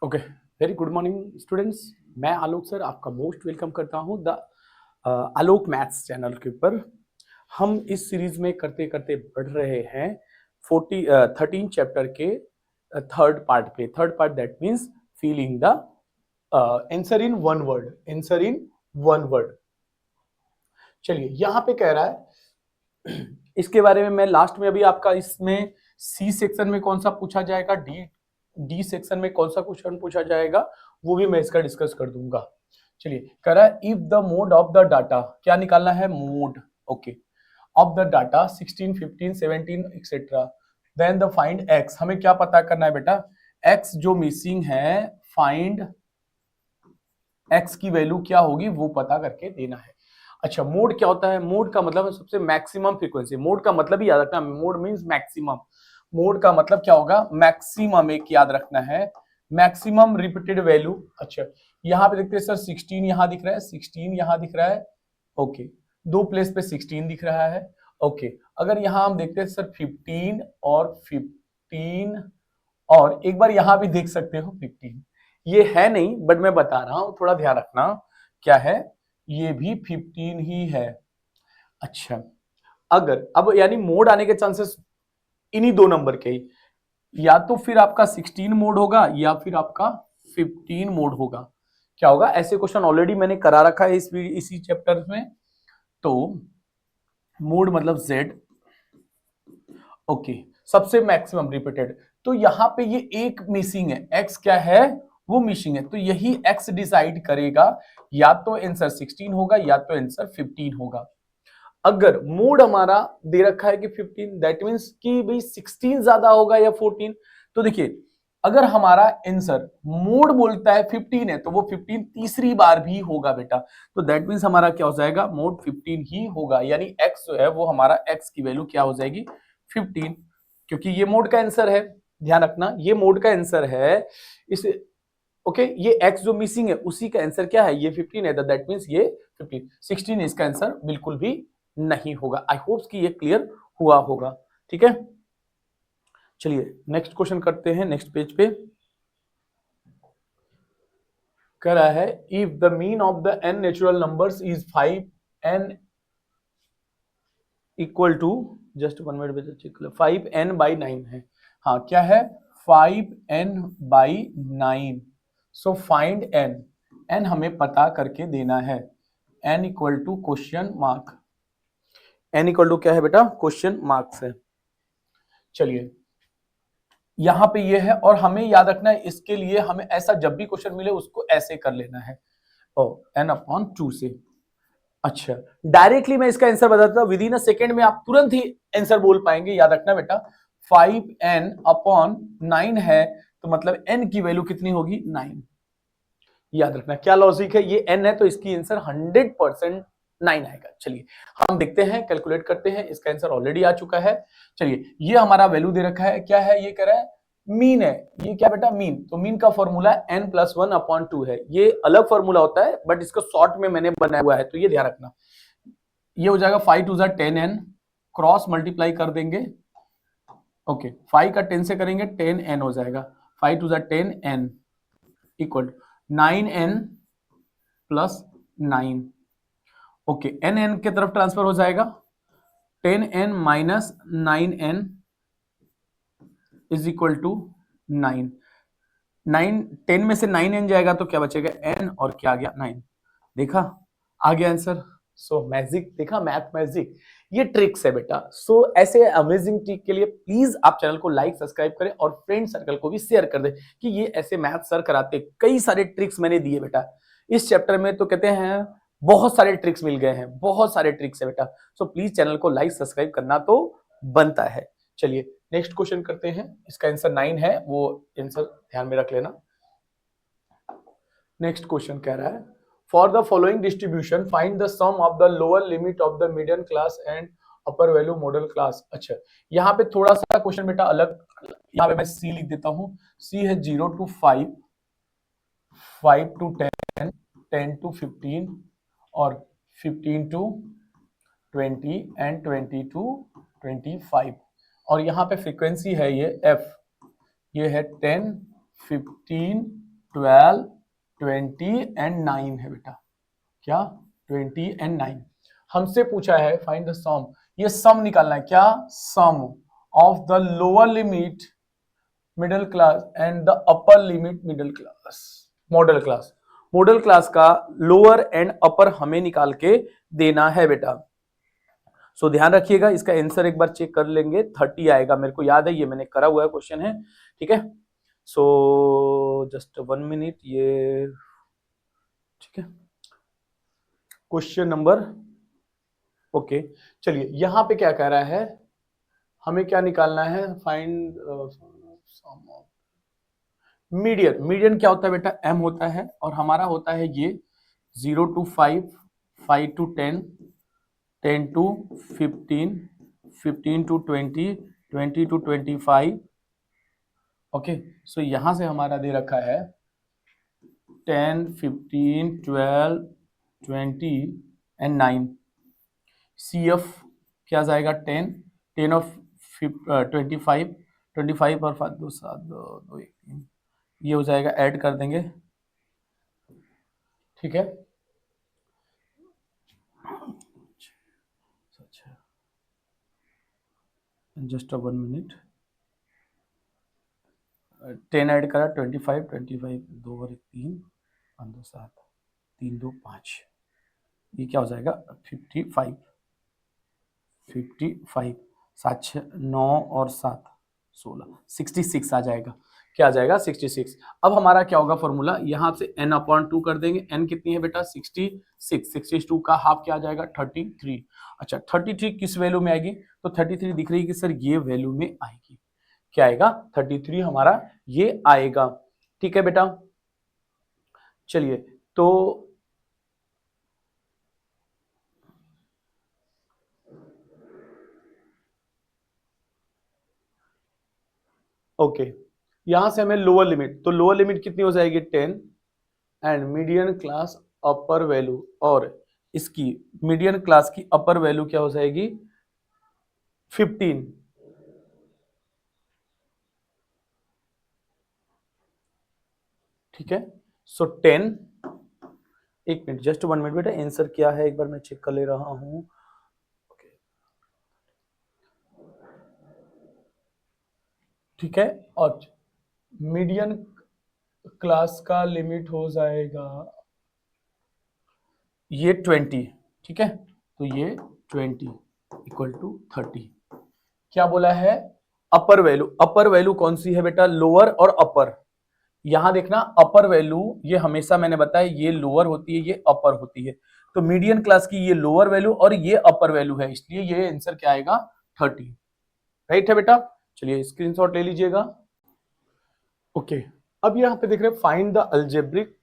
Okay, very good morning students. मैं आलोक sir आपका most welcome करता हूं द आलोक मैथ्स चैनल के ऊपर। हम इस सीरीज में करते करते बढ़ रहे हैं 13 चैप्टर के थर्ड पार्ट पे। Third part that means feeling the answer in one word. Answer in one word. चलिए यहां पे कह रहा है इसके बारे में मैं लास्ट में अभी आपका इसमें सी सेक्शन में कौन सा पूछा जाएगा, डी सेक्शन में कौन सा क्वेश्चन पूछा जाएगा, वो भी मैं इसका डिस्कस कर दूंगा। चलिए कह रहा है if the mode of the data, क्या निकालना है? Mode. Okay, of the data 16 15 17 etcetera, then the find x. हमें क्या पता करना है बेटा? एक्स जो मिसिंग है, फाइंड एक्स की वैल्यू क्या होगी वो पता करके देना है। अच्छा, मोड क्या होता है? मोड का मतलब है सबसे मैक्सिमम फ्रीक्वेंसी। मोड का मतलब ही याद रखना, मोड मींस मैक्सिमम। मोड का मतलब क्या होगा? मैक्सिमम। एक याद रखना है, मैक्सिमम रिपीटेड वैल्यू। अच्छा, यहाँ पे देखते हैं सर 16 यहाँ दिख रहा है, 16 यहाँ दिख रहा है। ओके, दो प्लेस पे 16 दिख रहा है। ओके, अगर यहाँ हम देखते हैं सर 15 और 15, और एक बार यहाँ भी देख सकते हो 15। ये है नहीं बट मैं बता रहा हूं, थोड़ा ध्यान रखना। क्या है? ये भी 15 ही है। अच्छा, अगर अब यानी मोड आने के चांसेस इन्हीं दो नंबर के ही, या तो फिर आपका 16 मोड होगा या फिर आपका 15 मोड होगा। क्या होगा? ऐसे क्वेश्चन ऑलरेडी मैंने करा रखा है इसी चैप्टर में। तो मोड मतलब जेड। ओके, सबसे मैक्सिमम रिपीटेड। तो यहां पे ये एक मिसिंग है, एक्स क्या है? वो मिसिंग है, तो यही एक्स डिसाइड करेगा या तो आंसर 16 होगा या तो आंसर 15 होगा। अगर मोड हमारा दे रखा है कि 15, दैट मींस कि भाई 16 ज्यादा होगा या 14। तो देखिए, अगर हमारा आंसर मोड बोलता है 15 है तो वो 15 तीसरी बार भी होगा बेटा। तो दैट मींस हमारा क्या हो जाएगा? मोड 15 ही होगा, यानी एक्स जो है वो हमारा एक्स की वैल्यू क्या हो जाएगी? 15, क्योंकि ये मोड का आंसर है। ध्यान रखना, ये मोड का आंसर है। इस ओके, ये x जो मिसिंग है उसी का आंसर क्या है? ये 15 है, दैट मींस ये 15। 16 इसका आंसर बिल्कुल भी नहीं होगा। आई होप कि ये क्लियर हुआ होगा। ठीक है, चलिए नेक्स्ट क्वेश्चन करते हैं। नेक्स्ट पेज पे कह रहा है if the mean of the n natural numbers is 5, n equal to, just 1 minute में चेक कर, 5n/9 है। हाँ, क्या है? 5n/9। So find n। n हमें पता करके देना है। n equal to question mark. n equal to क्या है बेटा? क्वेश्चन मार्क्स है। चलिए यहां पे ये है, और हमें याद रखना है इसके लिए, हमें ऐसा जब भी क्वेश्चन मिले उसको ऐसे कर लेना है, ओ n/2 से। अच्छा, डायरेक्टली मैं इसका आंसर बताता हूं, विद इन अ सेकेंड में आप तुरंत ही आंसर बोल पाएंगे। याद रखना बेटा, 5n/9 है तो मतलब n की वैल्यू कितनी होगी? 9। याद रखना क्या लॉजिक है, ये n है तो इसकी आंसर 100% 9 आएगा। चलिए हम देखते हैं, कैलकुलेट करते हैं। इसका आंसर ऑलरेडी आ चुका है। चलिए, ये हमारा वैल्यू दे रखा है, क्या है? ये कह रहा है मीन है। ये क्या बेटा? मीन। तो मीन का फॉर्मूला n+1/2 है। ये अलग फॉर्मूला होता है बट इसको शॉर्ट में मैंने बनाया हुआ है, तो ये ध्यान रखना। ये हो जाएगा 5 2 10n, क्रॉस मल्टीप्लाई कर देंगे। ओके, 5 का 10 से करेंगे 10n हो जाएगा। 5 2 10n equal 9n+9। Okay, n के तरफ ट्रांसफर हो जाएगा। 10n-9n is equal to 9। 10 में से 9n जाएगा तो क्या बचेगा? n, और क्या आ गया? 9। देखा, आ गया आंसर। सो मैजिक, देखा मैथ मैजिक, ये ट्रिक्स है बेटा। सो ऐसे अमेजिंग ट्रिक के लिए प्लीज आप चैनल को लाइक सब्सक्राइब करें और फ्रेंड सर्कल को भी शेयर कर दें कि ये ऐसे मैथ सर कराते। कई सारे ट्रिक्स मैंने दिए बेटा इस चैप्टर में, तो कहते हैं बहुत सारे ट्रिक्स मिल गए हैं, बहुत सारे ट्रिक्स है बेटा। सो प्लीज चैनल को लाइक सब्सक्राइब करना तो बनता है। चलिए नेक्स्ट क्वेश्चन करते हैं। इसका आंसर 9 है, वो आंसर ध्यान में रख लेना। नेक्स्ट क्वेश्चन कह रहा है for the following distribution find the sum of the lower limit of the median class and upper value model class. अच्छा, यहाँ पे थोड़ा सा क्वेश्चन बेटा अलग, यहाँ पे मैं सी लिख देता हूँ। सी है 0 to 5, 5 to 10, 10 to 15 और 15 to 20 एंड 20 to 25। और यहाँ पे फ्रीक्वेंसी है ये f, ये है 10, 15 12, 20 एंड 9 है बेटा। क्या? 20 एंड 9। हमसे पूछा है फाइंड द सम, ये सम निकालना है। क्या? Sum of the lower limit middle class and the upper limit middle class modal class. Modal class का लोअर एंड अपर हमें निकाल के देना है बेटा। सो ध्यान रखिएगा, इसका आंसर एक बार चेक कर लेंगे। 30 आएगा, मेरे को याद है, ये मैंने करा हुआ है क्वेश्चन है। ठीक है, सो जस्ट 1 मिनट, ये ठीक है क्वेश्चन नंबर। ओके चलिए, यहां पे क्या कह रहा है, हमें क्या निकालना है, फाइंड मीडियन। मीडियन क्या होता है बेटा? एम होता है, और हमारा होता है ये 0 to 5, 5 to 10, 10 to 15, 15 to 20, 20 to 25। Okay, सो यहां से हमारा दे रखा है 10, 15, 12, 20 एंड 9। सी एफ क्या जाएगा? 10, 10 ऑफ 25, 25 और 5 2 7 2 1 3, ये हो जाएगा, ऐड कर देंगे। ठीक है, जस्ट 1 मिनट, 10 ऐड करा, 25, 25 2 और 1 3, 5 2 7, 3 2 5, ये क्या हो जाएगा? 55, 55, 7 6 9 और 7 16, 66 आ जाएगा। क्या आ जाएगा? 66। अब हमारा क्या होगा फॉर्मूला, यहां से n/2 कर देंगे। n कितनी है बेटा? 66। 62 का हाफ क्या आ जाएगा? 33। अच्छा, 33 किस वैल्यू में आएगी? तो 33 दिख रही है कि सर ये वैल्यू में आएगी। क्या आएगा? 33 हमारा ये आएगा। ठीक है बेटा, चलिए तो ओके, यहां से हमें लोअर लिमिट, तो लोअर लिमिट कितनी हो जाएगी? 10 and median class upper value, और इसकी मीडियन क्लास की अपर वैल्यू क्या हो जाएगी? 15। ठीक है, सो 10, एक मिनट, जस्ट 1 मिनट बेटा, आंसर क्या है एक बार मैं चेक कर ले रहा हूं। ठीक है, और मीडियन क्लास का लिमिट हो जाएगा ये 20। ठीक है, तो ये 20 इक्वल टू 30। क्या बोला है? अपर वैल्यू। अपर वैल्यू कौन सी है बेटा? लोअर और अपर। यहां देखना, अपर वैल्यू ये हमेशा मैंने बताया ये लोअर होती है, ये अपर होती है। तो मीडियन क्लास की ये लोअर वैल्यू और ये अपर वैल्यू है, इसलिए ये आंसर क्या आएगा? 30। राइट है बेटा, चलिए स्क्रीनशॉट ले लीजिएगा। ओके, अब यहाँ पे देख रहे हैं find the algebraic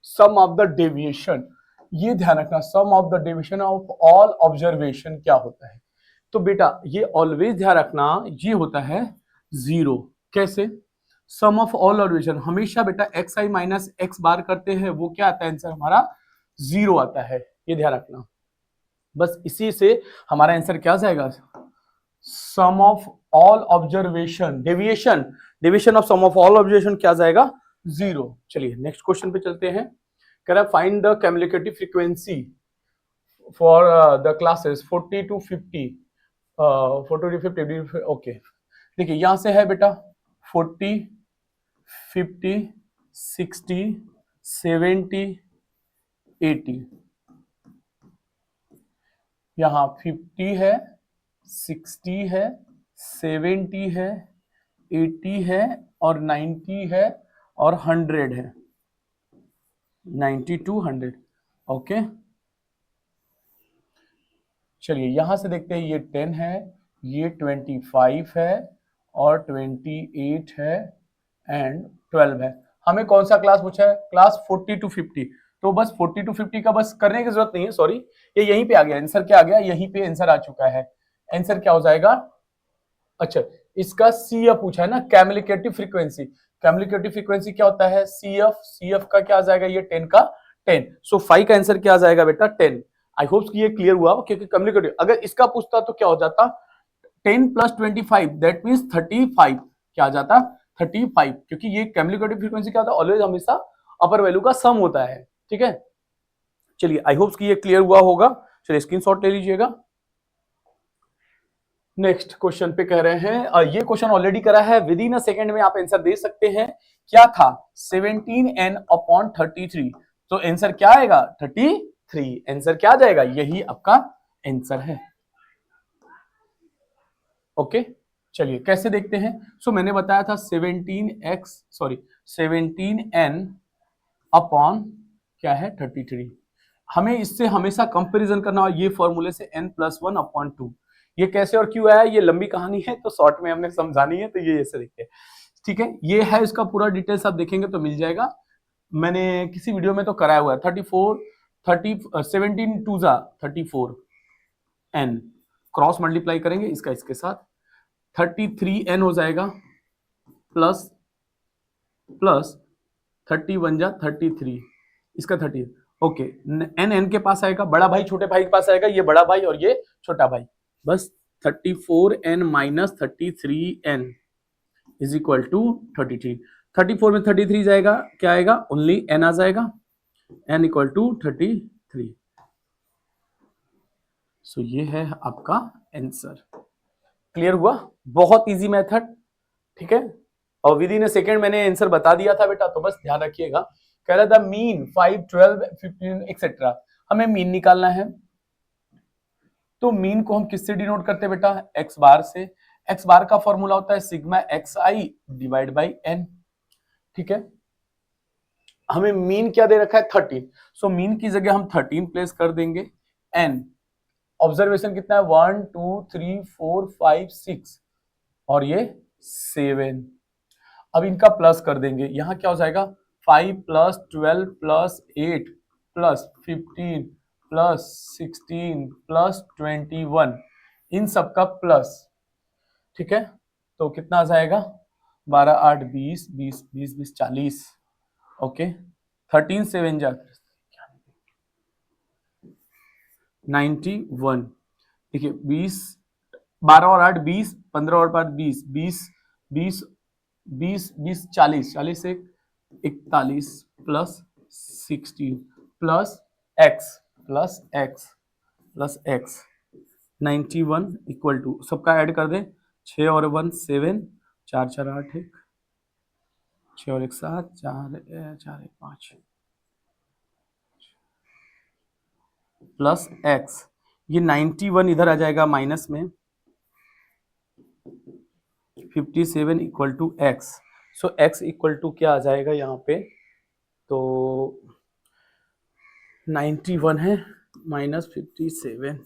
sum of the deviation. ये ध्यान रखना, sum of the deviation of all observation क्या होता है? तो बेटा ये ऑलवेज ध्यान रखना, ये होता है 0। कैसे? सम ऑफ ऑल ऑब्जर्वेशन हमेशा बेटा एक्स आई माइनस एक्स बार करते हैं, वो क्या आता है आंसर हमारा? 0 आता है, ये ध्यान रखना। बस इसी से हमारा आंसर क्या जाएगा? Sum of all observation deviation, deviation of sum of all observation क्या जाएगा? 0। चलिए नेक्स्ट क्वेश्चन पे चलते हैं। कह रहा है find the communicative frequency for the classes 40 to 50, 40 to 50। Okay, देखिए यहां से है बेटा 40, 50, 60, 70, 80। यहाँ 50 है, 60 है, 70 है, 80 है, और 90 है, और 100 है। 90 to 100। ओके, चलिए यहां से देखते हैं, ये 10 है, ये 25 है, और 28 है, एंड 12 है। हमें कौन सा क्लास पूछा है? Class 40 to 50। तो बस 40 to 50 का बस करने की जरूरत नहीं है, सॉरी, ये यहीं पे आ गया आंसर। क्या आ गया? यहीं पे आंसर आ चुका है। आंसर क्या हो जाएगा? अच्छा, इसका सी एफ पूछा है ना, कैम्युलेटिव फ्रीक्वेंसी। कैम्युलेटिव फ्रीक्वेंसी क्या होता है? C F. सी एफ का क्या आ जाएगा? ये 10 का 10। सो 5 का आंसर क्या आ जाएगा बेटा? 10। आई होप ये क्लियर हुआ, क्योंकि कैम्युलेटिव अगर इसका पूछता तो क्या हो जाता? 10 + 25 दैट मींस 35। क्या आ जाता? 35, क्योंकि ये कैम्युलेटिव फ्रीक्वेंसी क्या होता है? ऑलवेज हमेशा अपर वैल्यू का सम होता है। ठीक है, चलिए आई होप कि ये क्लियर हुआ होगा। चलिए स्क्रीनशॉट ले लीजिएगा। नेक्स्ट क्वेश्चन पे कह रहे हैं, ये क्वेश्चन ऑलरेडी करा है, विद इन अ सेकेंड में आप आंसर दे सकते हैं। क्या था 17n/33, तो आंसर क्या आएगा 33। आंसर क्या आ जाएगा, यही आपका आंसर है। ओके चलिए कैसे देखते हैं। सो मैंने बताया था 17n अपॉन क्या है 33। हमें इससे हमेशा कंपैरिजन करना हो ये फॉर्मूले से n+1/2। ये कैसे और क्यों आया, ये लंबी कहानी है, तो शॉर्ट में हमने समझानी है, तो ये ऐसे देखते हैं। ठीक है, ये है इसका पूरा डिटेल्स, आप देखेंगे तो मिल जाएगा। मैंने किसी वीडियो में तो कराया हुआ है 17 2 34 n क्रॉस मल्टीप्लाई करेंगे इसका इसके साथ 33n हो जाएगा प्लस 31 जा 33 इसका 30। ओके n के पास आएगा, बड़ा भाई छोटे भाई के पास आएगा, ये बड़ा भाई और ये छोटा भाई, बस 34n minus 33n is equal to 33। 34 में 33 जाएगा, क्या आएगा ओनली n आ जाएगा, n इक्वल टू 33। सो ये है आपका आंसर। क्लियर हुआ, बहुत इजी मेथड। ठीक है, और विद इन अ सेकेंड मैंने आंसर बता दिया था बेटा, तो बस ध्यान रखिएगा। कह रहा था मीन 5 12 15 एक्सेट्रा, हमें मीन निकालना है। तो मीन को हम किससे डिनोट करते हैं बेटा, एक्स बार से। एक्स बार का फॉर्मूला होता है sigma x i divide by n. ठीक है, हमें मीन क्या दे रखा है 13, सो मीन की जगह हम 13 प्लेस कर देंगे। एन ऑब्जर्वेशन कितना है 1 2 3 4 5 6 और ये 7। अब इनका प्लस कर देंगे, यहां क्या हो जाएगा 5 plus 12 plus 8 plus 15 plus 16 plus 21, इन सबका प्लस। ठीक है, तो कितना आ जाएगा 12 8 20 20 20 20 40। ओके 13 7 जा 91। देखिए 20 12 और 8 20 15 और 5 20 20 20 20 20 40 40 से 41 plus 16 plus x plus x plus x 91 equal to सबका ऐड कर दें 6 और 1 7 4 4 8 1 6 और 1 7 4 4 1 5 प्लस एक्स। ये 91 इधर आ जाएगा माइनस में 57 equal to x. So x equal to क्या आ जाएगा यहाँ पे, तो 91 है minus 57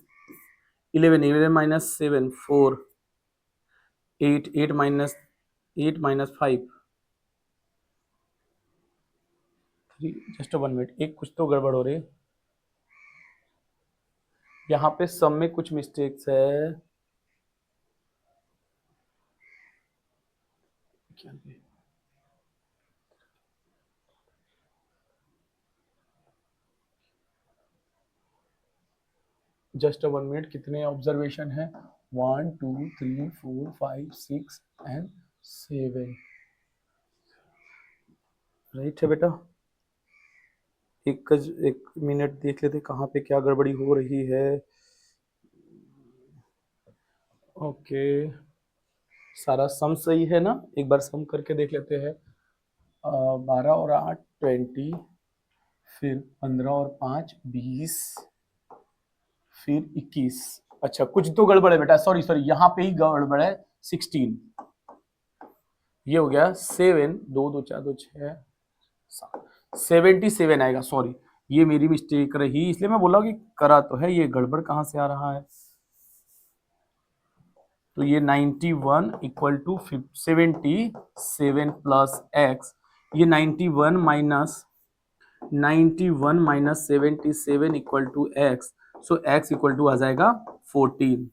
11 11 minus 7 4 8 8 minus 5 3 just 1 minute, एक कुछ तो गड़बड़ हो रही है यहाँ पे, सम में कुछ मिस्टेक्स है। जस्ट 1 मिनट, कितने ऑब्जर्वेशन है 1 2 3 4 5 6 एंड 7 राइट है बेटा। एक मिनट देख लेते कहाँ पे क्या गड़बड़ी हो रही है। ओके सारा सम सही है ना, एक बार सम करके देख लेते हैं। 12 और 8 20, फिर 15 और 5 20, फिर 21। अच्छा कुछ तो गड़बड़ है बेटा, सॉरी यहाँ पे ही गड़बड़ है 16। ये हो गया 7 2 2 4 2 6 77 आएगा, सॉरी ये मेरी मिस्टेक रही, इसलिए मैं बोला कि करा तो है, ये गड़बड़ कहाँ से आ रहा है। तो ये 91 इक्वल टू 77 प्लस एक्स, ये 91 minus 77 equal to x. So x equal to आ जाएगा 14।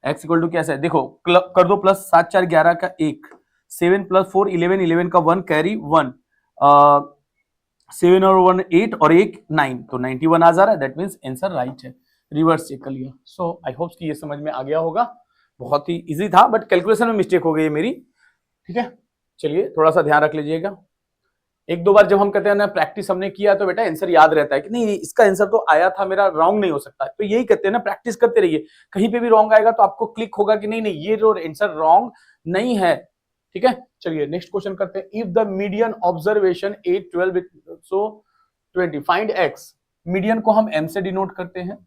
एक्स इक्वल टू कैसा है देखो, कर दो प्लस 7 4 11 का 1 7 प्लस 4 11 11 का 1 कैरी 1 7 और 1 8 और 1 9, तो 91 आ जा रहा है, दैट मीन्स आंसर राइट है। रिवर्स चेक कर लिया। सो आई होप कि ये समझ में आ गया होगा, बहुत ही इजी था, बट कैलकुलेशन में मिस्टेक हो गई है मेरी। ठीक है, चलिए थोड़ा सा ध्यान रख लीजिएगा। एक दो बार जब हम कहते हैं ना प्रैक्टिस हमने किया तो बेटा आंसर याद रहता है कि नहीं इसका आंसर तो आया था मेरा, रॉन्ग नहीं हो सकता। तो यही कहते हैं ना, प्रैक्टिस करते रहिए, कहीं पे भी रॉन्ग आएगा तो आपको क्लिक होगा कि नहीं नहीं ये जो आंसर रॉन्ग नहीं है। ठीक है, चलिए नेक्स्ट क्वेश्चन करते हैं। If the median observation 8 12 so 20 find x. Median को हम m से डिनोट करते हैं।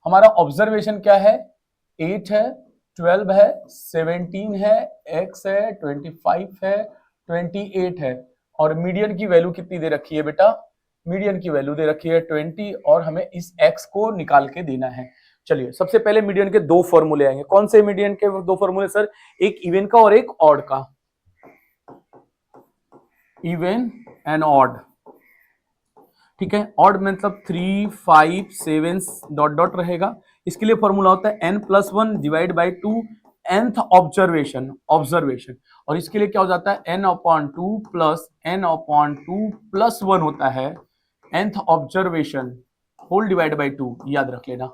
हमारा ऑब्जर्वेशन क्या है, 8 है, 12 है, 17 है, x है, 25 है, 28 है, और मीडियन की वैल्यू कितनी दे रखी है बेटा, मीडियन की वैल्यू दे रखी है 20, और हमें इस x को निकाल के देना है। चलिए सबसे पहले मीडियन के दो फॉर्मूले आएंगे। कौन से मीडियन के दो फॉर्मूले सर? एक इवन का और एक ऑड का। इवन एंड ऑड, ठीक है। ऑड मतलब 3 5 7 डॉट डॉट रहेगा। इसके लिए फॉर्मूला होता है n+1 divide by 2 nth observation, observation. और इसके लिए क्या हो जाता है n/2 प्लस n/2 प्लस 1 होता है nth observation whole divide by 2, याद रख लेना।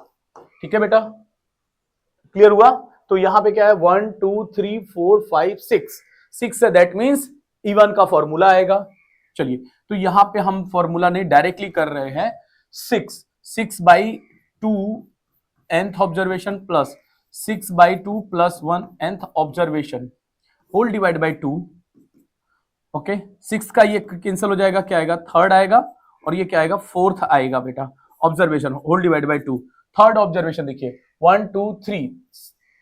ठीक है बेटा, क्लियर हुआ? तो यहां पे क्या है 1 2 3 4 5 6 है, दैट मींस इवन का फॉर्मूला आएगा। चलिए तो यहां पे हम फॉर्मूला नहीं डायरेक्टली कर रहे हैं, 6/2 nth observation plus 6/2 plus 1 nth observation whole divide by 2। Okay, 6 का ये कैंसिल हो जाएगा, क्या आएगा थर्ड आएगा, और ये क्या आएगा फोर्थ आएगा बेटा, observation whole divide by 2। Third observation देखिए 1 2 3,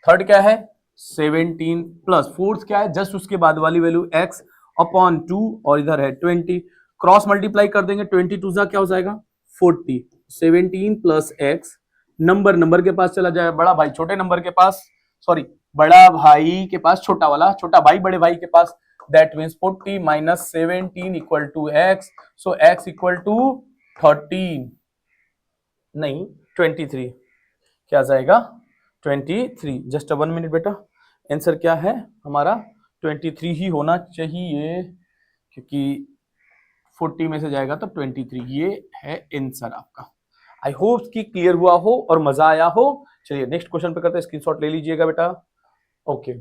थर्ड क्या है 17 प्लस फोर्थ क्या है जस्ट उसके बाद वाली वैल्यू x/2, और इधर है 20, क्रॉस मल्टीप्लाई कर देंगे, 22 क्या हो जाएगा 40, 17 प्लस x, नंबर नंबर के पास चला जाए, बड़ा भाई छोटे नंबर के पास, सॉरी बड़ा भाई के पास छोटा वाला, छोटा भाई बड़े भाई के पास, that means 40 minus 17 equal to x, so x equal to 13 नहीं 23, क्या जाएगा 23। जस्ट 1 मिनट बेटा, आंसर क्या है हमारा 23 ही होना चाहिए, क्योंकि 40 में से जाएगा तो 23, ये है आंसर आपका। आई होप कि क्लियर हुआ हो और मजा आया हो। चलिए नेक्स्ट क्वेश्चन पे करते हैं, स्क्रीनशॉट ले लीजिएगा बेटा। ओके,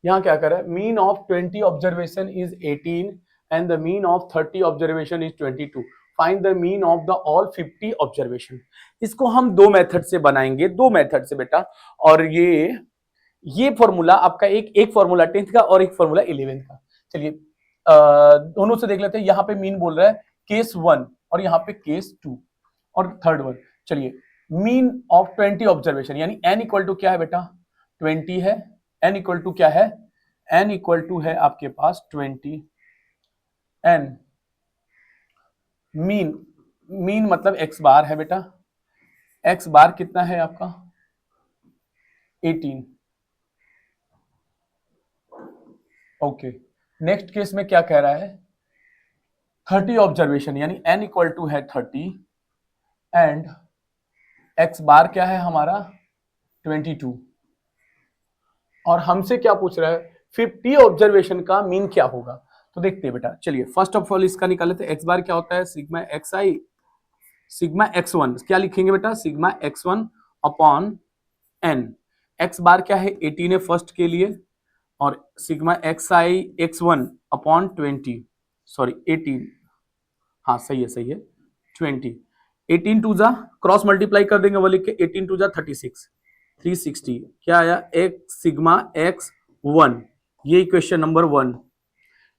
यहाँ क्या कर रहा है, mean of 20 observation is 18 and the mean of 30 observation is 22, find the mean of the all 50 observation. इसको हम दो मेथड से बनाएंगे, दो मेथड से बेटा, और ये फॉर्मूला आपका एक फॉर्मूला 10th का और एक फॉर्मूला 11th का। चलिए दोनों से देख लेते हैं। यहाँ पे मीन बोल रहा है केस 1 और यहाँ पे केस 2 और थर्ड वन। चलिए मीन ऑफ 20 ऑब्जर्वेशन, यानी n इक्वल टू क्या है बेटा 20 है, n इक्वल टू क्या है, n इक्वल टू है आपके पास 20, n मीन, मीन मतलब x बार है बेटा, x बार कितना है आपका 18। ओके, नेक्स्ट केस में क्या कह रहा है 30 ऑब्जर्वेशन, यानी n इक्वल टू है 30 एंड x बार क्या है हमारा 22, और हमसे क्या पूछ रहा है 50 ऑब्जर्वेशन का मीन क्या होगा। तो देखते हैं बेटा, चलिए फर्स्ट ऑफ ऑल इसका निकाल लेते हैं। x बार क्या होता है सिग्मा xi, सिग्मा x1 क्या लिखेंगे बेटा sigma x1 upon n, x बार क्या है 18 है फर्स्ट के लिए, और sigma xi x1 upon 20, sorry 18, हाँ सही है 20, 18 टू जा क्रॉस मल्टीप्लाई कर देंगे वो लिख के 18 टू जा 36, 360 क्या आया एक सिग्मा x1, ये इक्वेशन नंबर 1।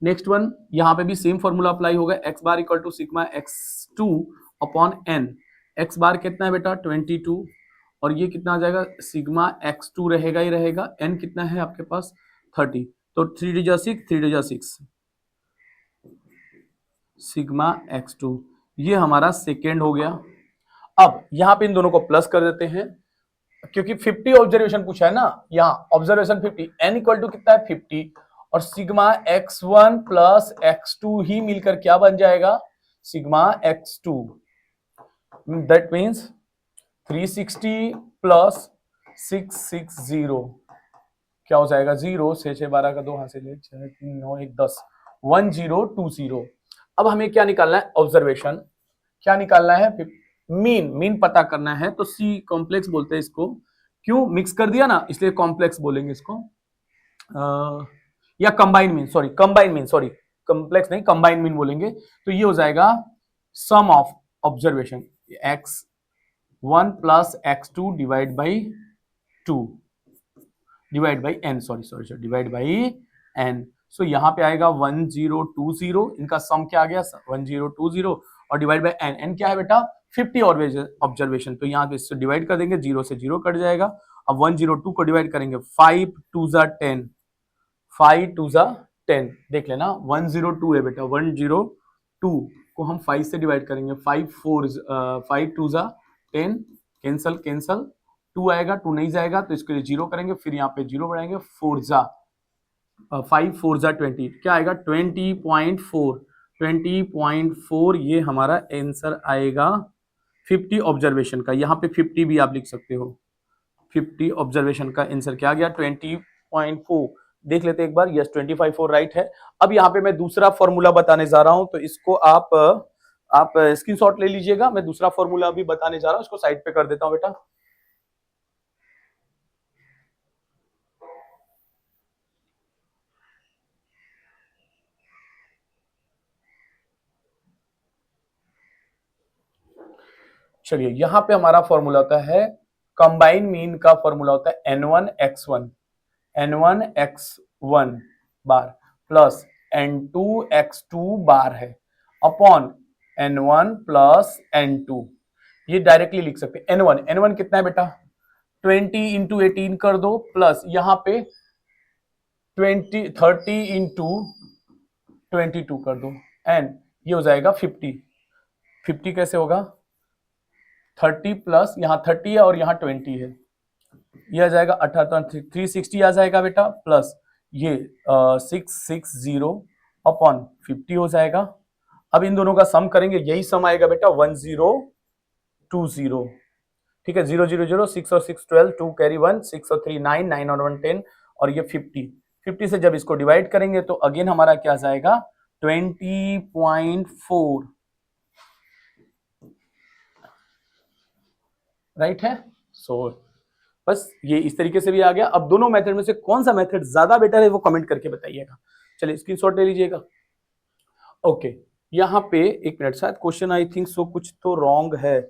नेक्स्ट वन यहां पे भी सेम फॉर्मूला अप्लाई होगा, x bar equal to sigma x2 upon n, x bar कितना है बेटा 22, और ये कितना आ जाएगा सिग्मा x2 रहेगा ही रहेगा, n कितना है आपके पास 30, तो 3 डिजा 6 3 डिजा 6 सिग्मा x2, ये हमारा सेकेंड हो गया। अब यहां पे इन दोनों को प्लस कर देते हैं, क्योंकि 50 ऑब्जर्वेशन पूछा है ना, यहाँ ऑब्जर्वेशन 50, n इक्वल टू कितना है 50, और सिग्मा x1 प्लस x2 ही मिलकर क्या बन जाएगा sigma x2, that means 360 plus 660 क्या हो जाएगा 0 6 6 12 का 2 हाथ से 6 3 9 1 10 1020। अब हमें क्या निकालना है ऑब्जर्वेशन, क्या निकालना है मीन, मीन पता करना है, तो सी कॉम्प्लेक्स बोलते हैं इसको, क्यों मिक्स कर दिया ना इसलिए कॉम्प्लेक्स बोलेंगे इसको, या combine mean, sorry combine mean, sorry complex नहीं, कंबाइन मीन बोलेंगे, तो ये हो जाएगा sum of observation x1 plus x2 divide by 2 divide by n, sorry divide by n। So यहाँ पे आएगा 1020, इनका सम क्या आ गया 1020 और डिवाइड बाई n, n क्या है बेटा 50 ऑब्जर्वेशन, तो यहाँ पे इससे डिवाइड कर देंगे, 0 से 0 कट जाएगा। अब 102 को डिवाइड करेंगे, 5 2 जा 10, 5 2 जा 10, देख लेना 102 है बेटा, 102 को हम 5 से डिवाइड करेंगे, 5 2 जा 10, कैंसल कैंसल, 2 आएगा, 2 नहीं जाएगा तो इसके लिए 0 करेंगे, फिर यहाँ पे 0 बढ़ाएंगे, 4 जा 5 4 जा 20, क्या आएगा 20.4, 20.4 ये हमारा आंसर आएगा 50 ऑब्जर्वेशन का। यहाँ पे 50 भी आप लिख सकते हो, 50 ऑब्जर्वेशन का आंसर क्या आ गया 20.4। देख लेते एक बार, यस 25.4 राइट है। अब यहाँ पे मैं दूसरा फॉर्मूला बताने जा रहा हूं, तो इसको आप स्क्रीनशॉट ले लीजिएगा। मैं दूसरा फॉर्मूला अभी बताने जा रहा हूं, इसको साइड पे कर देता हूं बेटा। चलिए, यहां पे हमारा फॉर्मूला होता है, कंबाइन मीन का फॉर्मूला होता है n1 x1 बार प्लस n2 बार है अपॉन n1 प्लस n2। ये डायरेक्टली लिख सकते हैं। n1 कितना है बेटा 20 इंटू 18 कर दो, प्लस यहां पे 30 इंटू 22 कर दो, एंड ये हो जाएगा 50। 50 कैसे होगा 30 प्लस यहाँ 30 है और यहाँ 20 है, ये आ जाएगा 18, 360 आ जाएगा बेटा, प्लस ये 660 अपॉन 50 हो जाएगा। अब इन दोनों का सम करेंगे, यही सम आएगा बेटा 1020, ठीक है 0 0 0, 6 और 6 12, 2 कैरी 1, 6 और 3 9, 9 और 1 10, और ये 50 से जब इसको डिवाइड करेंगे तो अगेन हमारा क्या जाएगा 20.4, राइट है। सो बस ये इस तरीके से भी आ गया। अब दोनों मेथड में से कौन सा मेथड ज्यादा बेटर है वो कमेंट करके बताइएगा। चलिए स्क्रीनशॉट ले लीजिएगा। ओके, यहाँ पे एक मिनट, शायद क्वेश्चन आई थिंक सो कुछ तो रॉन्ग है,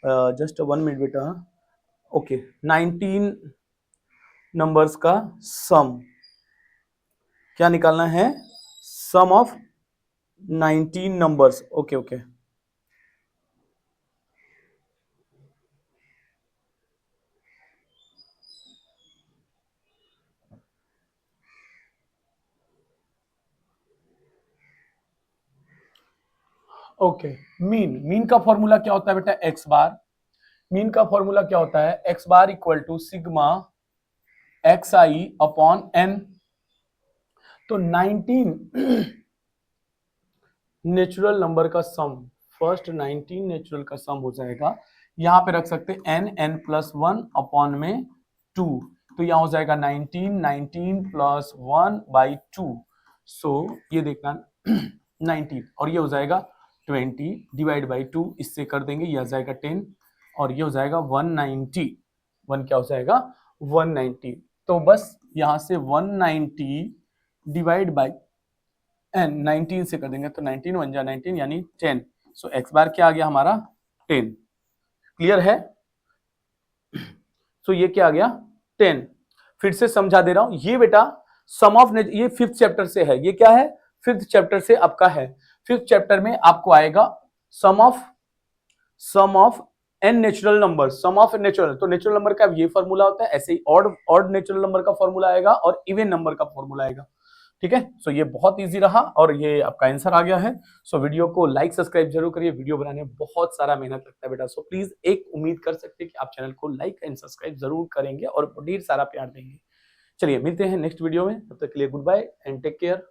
जस्ट 1 मिनट बेटा। ओके, 19 नंबर्स का सम क्या निकालना है, sum of 19 numbers. Okay okay, okay. Mean का फॉर्मूला क्या होता है बेटा एक्स बार, मीन का फॉर्मूला क्या होता है x bar equal to sigma x I upon n. तो 19 नेचुरल नंबर का सम, फर्स्ट 19 नेचुरल का सम हो जाएगा, यहां पे रख सकते हैं n प्लस 1 अपॉन में 2, तो यहां हो जाएगा 19 प्लस 1 बाई 2। सो ये देखना 19 और ये हो जाएगा 20 डिवाइड बाई 2, इससे कर देंगे, ये आ जाएगा 10 और ये हो जाएगा 190। 1 क्या हो जाएगा 190, तो बस यहां से 190 डिवाइड बाई एन 19 से कर देंगे, तो 19 1 जा 19 यानी 10। सो एक्स बार क्या आ गया हमारा 10, क्लियर है। सो ये क्या आ गया 10। फिर से समझा दे रहा हूं, ये बेटा सम ऑफ, ये 5th चैप्टर से है, ये क्या है 5th चैप्टर से आपका है। 5th चैप्टर में आपको आएगा sum of n natural number, sum of natural, तो नेचुरल नंबर का ये फॉर्मूला होता है, ऐसे ही ऑड नेचुरल नंबर का फॉर्मूला आएगा और इवन नंबर का फॉर्मूला आएगा, ठीक है। सो ये बहुत इजी रहा और ये आपका आंसर आ गया है। सो वीडियो को लाइक सब्सक्राइब जरूर करिए, वीडियो बनाने में बहुत सारा मेहनत लगता है बेटा, सो प्लीज एक उम्मीद कर सकते हैं कि आप चैनल को लाइक एंड सब्सक्राइब जरूर करेंगे और ढेर सारा प्यार देंगे। चलिए मिलते हैं नेक्स्ट वीडियो में, तब तक के लिए good bye and take care.